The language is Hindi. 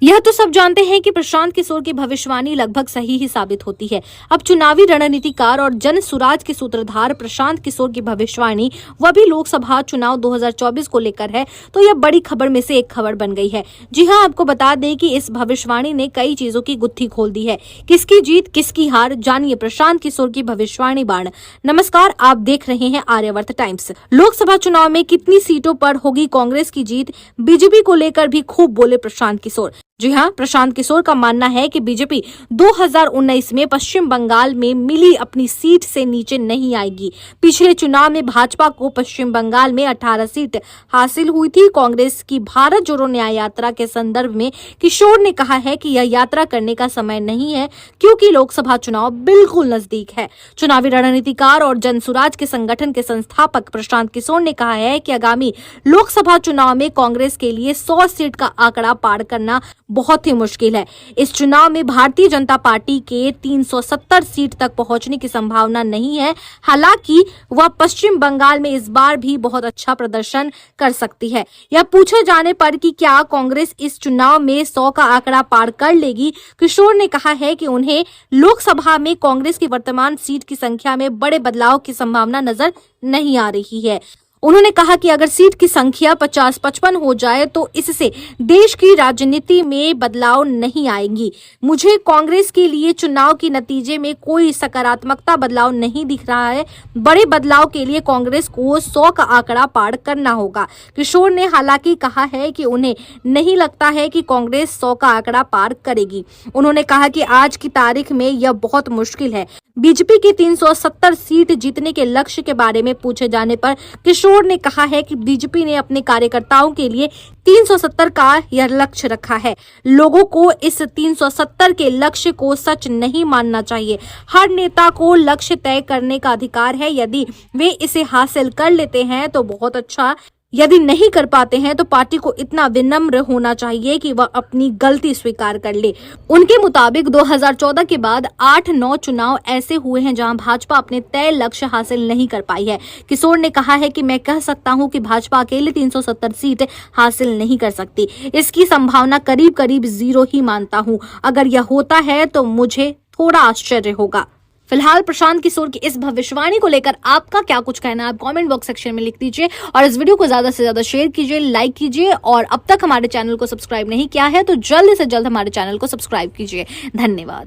यह तो सब जानते हैं कि प्रशांत किशोर की भविष्यवाणी लगभग सही ही साबित होती है। अब चुनावी रणनीतिकार और जन सुराज के सूत्रधार प्रशांत किशोर की भविष्यवाणी वह भी लोकसभा चुनाव 2024 को लेकर है, तो यह बड़ी खबर में से एक खबर बन गई है। जी हां, आपको बता दें कि इस भविष्यवाणी ने कई चीजों की गुत्थी खोल दी है। किसकी जीत किसकी हार, जानिए प्रशांत किशोर की भविष्यवाणी बाण। नमस्कार, आप देख रहे हैं आर्यावर्त टाइम्स। लोकसभा चुनाव में कितनी सीटों पर होगी कांग्रेस की जीत, बीजेपी को लेकर भी खूब बोले प्रशांत किशोर। जी हां, प्रशांत किशोर का मानना है कि बीजेपी 2019 में पश्चिम बंगाल में मिली अपनी सीट से नीचे नहीं आएगी। पिछले चुनाव में भाजपा को पश्चिम बंगाल में 18 सीट हासिल हुई थी। कांग्रेस की भारत जोड़ो न्याय यात्रा के संदर्भ में किशोर ने कहा है कि यह यात्रा करने का समय नहीं है, क्योंकि लोकसभा चुनाव बिल्कुल नजदीक है। चुनावी रणनीतिकार और जनसुराज के संगठन के संस्थापक प्रशांत किशोर ने कहा है कि आगामी लोकसभा चुनाव में कांग्रेस के लिए 100 सीट का आंकड़ा पार करना बहुत ही मुश्किल है। इस चुनाव में भारतीय जनता पार्टी के 370 सीट तक पहुंचने की संभावना नहीं है। हालांकि वह पश्चिम बंगाल में इस बार भी बहुत अच्छा प्रदर्शन कर सकती है। यह पूछे जाने पर कि क्या कांग्रेस इस चुनाव में 100 का आंकड़ा पार कर लेगी, किशोर ने कहा है कि उन्हें लोकसभा में कांग्रेस की वर्तमान सीट की संख्या में बड़े बदलाव की संभावना नजर नहीं आ रही है। उन्होंने कहा कि अगर सीट की संख्या 50-55 हो जाए तो इससे देश की राजनीति में बदलाव नहीं आएगी। मुझे कांग्रेस के लिए चुनाव के नतीजे में कोई सकारात्मकता बदलाव नहीं दिख रहा है। बड़े बदलाव के लिए कांग्रेस को 100 का आंकड़ा पार करना होगा। किशोर ने हालांकि कहा है कि उन्हें नहीं लगता है कि कांग्रेस 100 का आंकड़ा पार करेगी। उन्होंने कहा कि आज की तारीख में यह बहुत मुश्किल है। बीजेपी की 370 सीट जीतने के लक्ष्य के बारे में पूछे जाने पर किशोर ने कहा है कि बीजेपी ने अपने कार्यकर्ताओं के लिए 370 का यह लक्ष्य रखा है। लोगों को इस 370 के लक्ष्य को सच नहीं मानना चाहिए। हर नेता को लक्ष्य तय करने का अधिकार है। यदि वे इसे हासिल कर लेते हैं तो बहुत अच्छा, यदि नहीं कर पाते हैं तो पार्टी को इतना विनम्र होना चाहिए कि वह अपनी गलती स्वीकार कर ले। उनके मुताबिक 2014 के बाद 8-9 चुनाव ऐसे हुए हैं जहां भाजपा अपने तय लक्ष्य हासिल नहीं कर पाई है। किशोर ने कहा है कि मैं कह सकता हूं कि भाजपा अकेले 370 सीट हासिल नहीं कर सकती। इसकी संभावना करीब करीब 0 ही मानता हूं। अगर यह होता है तो मुझे थोड़ा आश्चर्य होगा। फिलहाल प्रशांत किशोर की इस भविष्यवाणी को लेकर आपका क्या कुछ कहना है, आप कमेंट बॉक्स सेक्शन में लिख दीजिए और इस वीडियो को ज्यादा से ज्यादा शेयर कीजिए, लाइक कीजिए और अब तक हमारे चैनल को सब्सक्राइब नहीं किया है तो जल्द से जल्द हमारे चैनल को सब्सक्राइब कीजिए। धन्यवाद।